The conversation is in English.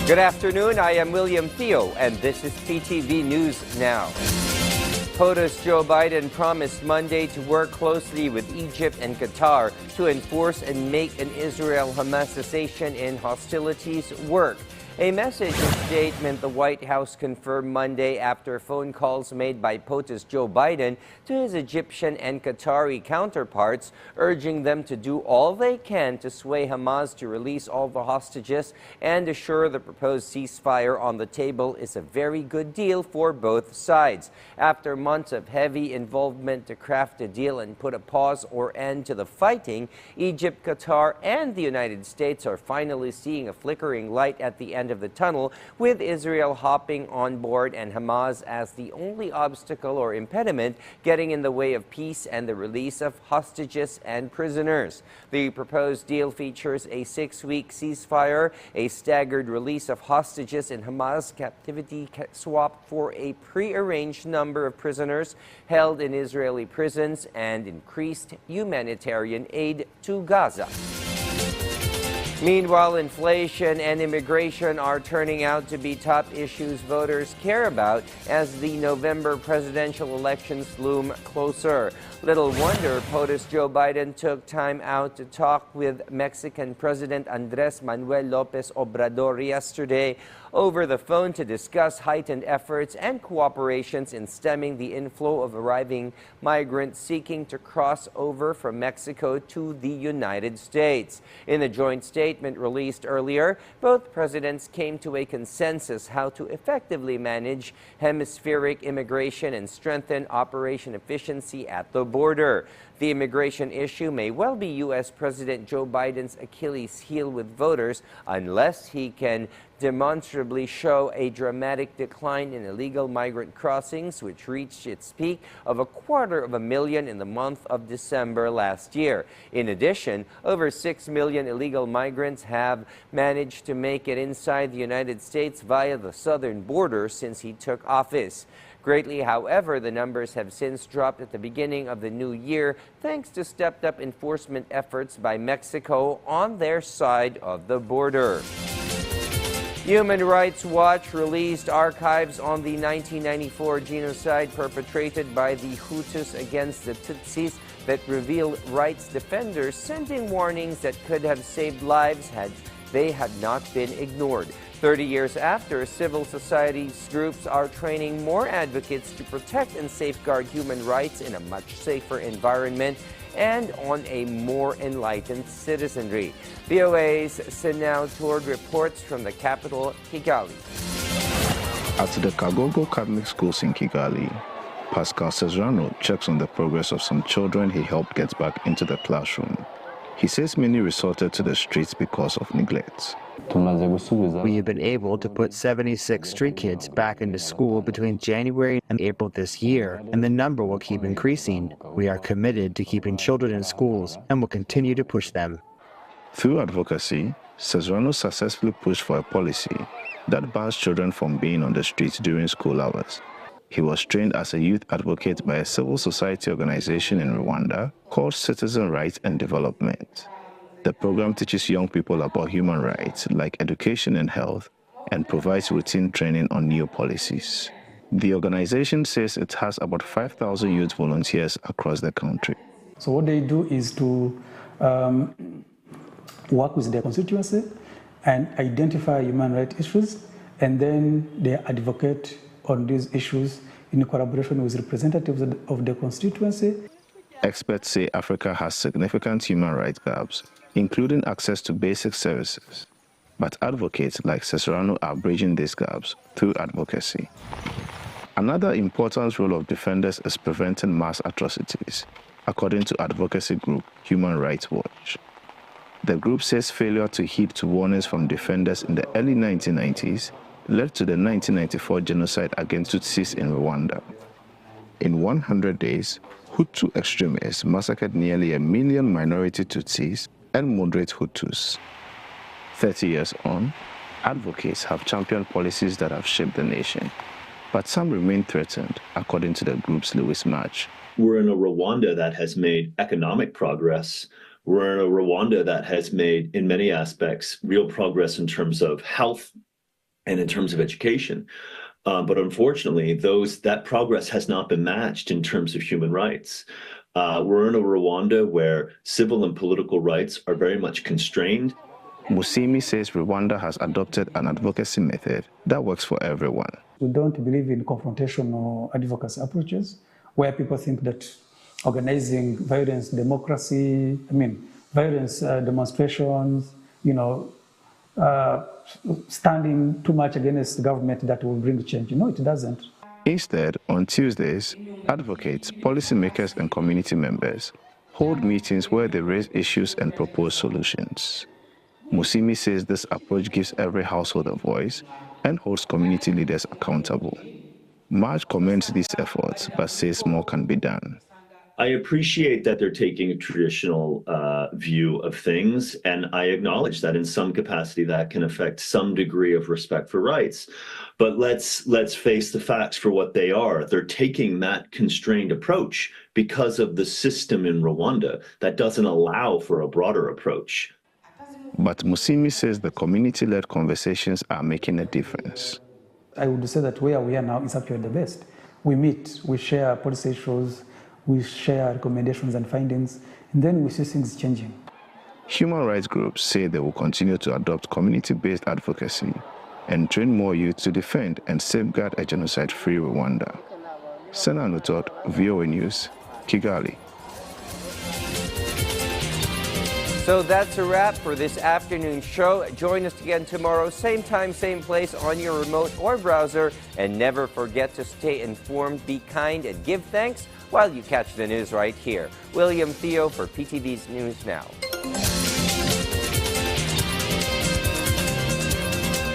Good afternoon, I am William Theo, and this is PTV News Now. POTUS Joe Biden promised Monday to work closely with Egypt and Qatar to enforce and make an Israel-Hamas cessation in hostilities work. A message and statement the White House confirmed Monday after phone calls made by POTUS Joe Biden to his Egyptian and Qatari counterparts, urging them to do all they can to sway Hamas to release all the hostages and assure the proposed ceasefire on the table is a very good deal for both sides. After months of heavy involvement to craft a deal and put a pause or end to the fighting, Egypt, Qatar, and the United States are finally seeing a flickering light at the end of the tunnel, with Israel hopping on board and Hamas as the only obstacle or impediment getting in the way of peace and the release of hostages and prisoners. The proposed deal features a 6-week ceasefire, a staggered release of hostages in Hamas captivity swap for a pre-arranged number of prisoners held in Israeli prisons, and increased humanitarian aid to Gaza. Meanwhile, inflation and immigration are turning out to be top issues voters care about as the November presidential elections loom closer. Little wonder POTUS Joe Biden took time out to talk with Mexican President Andres Manuel Lopez Obrador yesterday over the phone to discuss heightened efforts and cooperations in stemming the inflow of arriving migrants seeking to cross over from Mexico to the United States. In a joint statement released earlier, both presidents came to a consensus how to effectively manage hemispheric immigration and strengthen operation efficiency at the border. The immigration issue may well be U.S. President Joe Biden's Achilles heel with voters unless he can demonstrably show a dramatic decline in illegal migrant crossings, which reached its peak of 250,000 in the month of December last year. In addition, over 6 million illegal migrants have managed to make it inside the United States via the southern border since he took office. Greatly, however, the numbers have since dropped at the beginning of the new year thanks to stepped-up enforcement efforts by Mexico on their side of the border. Human Rights Watch released archives on the 1994 genocide perpetrated by the Hutus against the Tutsis that reveal rights defenders sending warnings that could have saved lives had they had not been ignored. 30 years after, civil society groups are training more advocates to protect and safeguard human rights in a much safer environment and on a more enlightened citizenry. VOA's Sinao toured reports from the capital, Kigali. At the Kagogo Catholic Schools in Kigali, Pascal Serrano checks on the progress of some children he helped get back into the classroom. He says many resorted to the streets because of neglect. We have been able to put 76 street kids back into school between January and April this year, and the number will keep increasing. We are committed to keeping children in schools and will continue to push them. Through advocacy, Serrano successfully pushed for a policy that bans children from being on the streets during school hours. He was trained as a youth advocate by a civil society organization in Rwanda called Citizen Rights and Development. The program teaches young people about human rights like education and health and provides routine training on new policies. The organization says it has about 5,000 youth volunteers across the country. So what they do is to work with their constituency and identify human rights issues, and then they advocate on these issues in collaboration with representatives of the constituency. Experts say Africa has significant human rights gaps, including access to basic services. But advocates like Serrano are bridging these gaps through advocacy. Another important role of defenders is preventing mass atrocities, according to advocacy group Human Rights Watch. The group says failure to heed to warnings from defenders in the early 1990s led to the 1994 genocide against Tutsis in Rwanda. In 100 days, Hutu extremists massacred nearly 1 million minority Tutsis and moderate Hutus. 30 years on, advocates have championed policies that have shaped the nation, but some remain threatened, according to the group's Lewis March. We're in a Rwanda that has made economic progress. We're in a Rwanda that has made, in many aspects, real progress in terms of health and in terms of education. But unfortunately, that progress has not been matched in terms of human rights. We're in a Rwanda where civil and political rights are very much constrained. Musimi says Rwanda has adopted an advocacy method that works for everyone. We don't believe in confrontational advocacy approaches where people think that organizing violence demonstrations, standing too much against the government that will bring change. No, it doesn't. Instead, on Tuesdays, advocates, policymakers, and community members hold meetings where they raise issues and propose solutions. Musimi says this approach gives every household a voice and holds community leaders accountable. Marge commends these efforts, but says more can be done. I appreciate that they're taking a traditional view of things, and I acknowledge that in some capacity that can affect some degree of respect for rights. But let's face the facts for what they are. They're taking that constrained approach because of the system in Rwanda that doesn't allow for a broader approach. But Musimi says the community-led conversations are making a difference. I would say that where we are now is actually the best. We meet, we share policy issues, we share recommendations and findings, and then we see things changing. Human rights groups say they will continue to adopt community-based advocacy and train more youth to defend and safeguard a genocide-free Rwanda. Sana Nutot, VOA News, Kigali. So that's a wrap for this afternoon show. Join us again tomorrow, same time, same place on your remote or browser. And never forget to stay informed, be kind, and give thanks while you catch the news right here. William Theo for PTV's News Now.